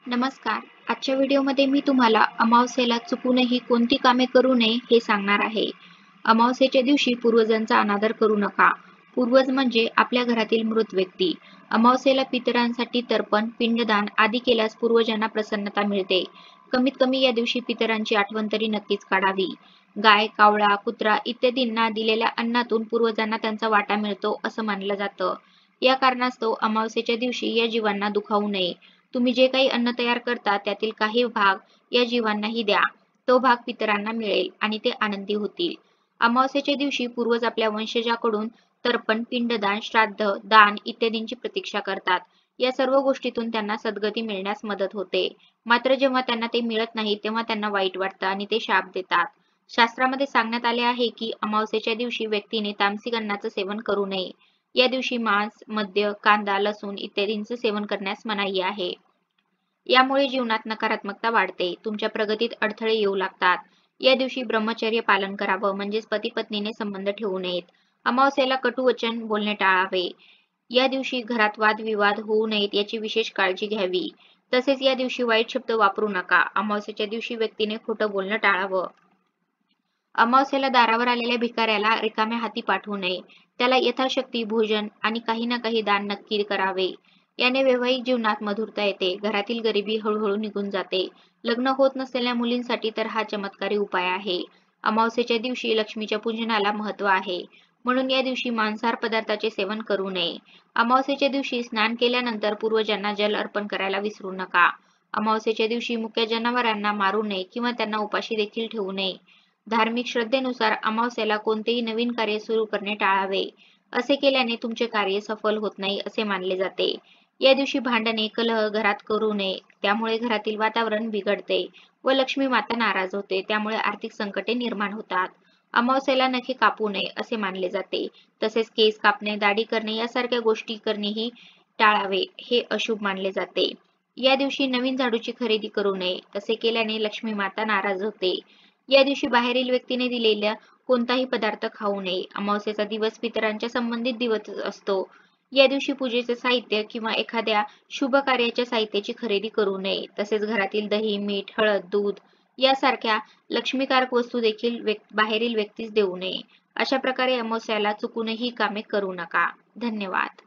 नमस्कार. आजच्या व्हिडिओमध्ये मी तुम्हाला अमावास्येला चुकूनही कोणती कामे करू नये हे सांगणार आहे. अमावास्येच्या दिवशी पूर्वजांचा अनादर करू नका. पूर्वज म्हणजे आपल्या घरातील मृत व्यक्ती. अमावास्येला पितरांसाठी तर्पण, पिंडदान आदी केल्यास पूर्वजांना प्रसन्नता मिळते. कमीत कमी या दिवशी पितरांची आठवण तरी नक्कीच काढावी. गाय, कावळा, कुत्रा इत्यादींना दिलेल्या अन्नातून पूर्वजांना त्यांचा वाटा मिळतो असं मानलं जातं. या कारणास्तव अमावास्येच्या दिवशी या जीवांना दुखावू नये. तुम्ही जे काही अन्न तयार करता त्यातील काही भाग या जीवांनाही द्या. तो भाग पितरांना मिळेल आणि ते आनंदी होतील. अमावास्येच्या दिवशी पूर्वज आपल्या वंशजाकडून तर्पण, पिंडदान, श्राद्ध, दान इत्यादींची प्रतीक्षा करतात. या सर्व गोष्टीतून त्यांना सद्गती मिळण्यास मदत होते. मात्र जेव्हा त्यांना ते मिळत नाही तेव्हा त्यांना वाईट वाटतं आणि ते शाप देतात. शास्त्रामध्ये सांगण्यात आले आहे की अमावास्येच्या दिवशी व्यक्तीने तामसिक अन्नाचं सेवन करू नये. या दिवशी मांस, मद्य, कांदा, लसूण इत्यादींचे सेवन करण्यास मनाई आहे. यामुळे जीवनात नकारात्मकता वाढते. तुमच्या प्रगतीत अडथळे येऊ लागतात. या दिवशी ब्रह्मचर्य पालन करावं म्हणजेच पती-पत्नीने संबंध ठेवू नयेत. अमावास्येला कटू वचन बोलणे टाळावे. या दिवशी घरात वादविवाद होऊ नयेत याची विशेष काळजी घ्यावी. तसेच या दिवशी वाईट शब्द वापरू नका. अमावास्येच्या दिवशी व्यक्तीने खोटं बोलणं टाळावं. अमावास्येला दारावर आलेल्या भिकाऱ्याला रिकाम्या हाती पाठवू नये. त्याला यथाशक्ती भोजन आणि काही ना काही दान नक्की करावे. याने वैवाहिक जीवनात मधुरता येते. घरातील गरिबी हळूहळू निघून जाते. लग्न होत नसलेल्या मुलींसाठी तर हा चमत्कारी उपाय आहे. अमावास्येच्या दिवशी लक्ष्मीच्या पूजनाला महत्त्व आहे. म्हणून या दिवशी मांसाहार पदार्थाचे सेवन करू नये. अमावास्येच्या दिवशी स्नान केल्यानंतर पूर्वजांना जल अर्पण करायला विसरू नका. अमावास्येच्या दिवशी मुक्या जनावरांना मारू नये किंवा त्यांना उपाशी देखील ठेवू नये. धार्मिक श्रद्धेनुसार अमावास्येला कोणतेही नवीन कार्य सुरू करणे टाळावे. असे केल्याने तुमचे कार्य सफल होत नाही असे मानले जाते. या दिवशी भांडणे, कलह घरात करू नये. त्यामुळे घरातील वातावरण बिघडते व लक्ष्मी माता नाराज होते. त्यामुळे आर्थिक संकटे निर्माण होतात. अमावास्येला नखे कापू नये असे मानले जाते. तसेच केस कापणे, दाढी करणे यासारख्या गोष्टी करणेही टाळावे. हे अशुभ मानले जाते. या दिवशी नवीन झाडूची खरेदी करू नये. तसे केल्याने लक्ष्मी माता नाराज होते. या दिवशी बाहेरील व्यक्तीने दिलेला कोणताही पदार्थ खाऊ नये. अमावास्येचा दिवस पितरांच्या संबंधित दिवस असतो. या दिवशी पूजेचे साहित्य किंवा एखाद्या शुभ कार्याच्या साहित्याची खरेदी करू नये. तसेच घरातील दही, मीठ, हळद, दूध यासारख्या लक्ष्मीकारक वस्तू देखील बाहेरील व्यक्तीस देऊ नये. अशा प्रकारे अमावास्येला चुकूनही कामे करू नका. धन्यवाद.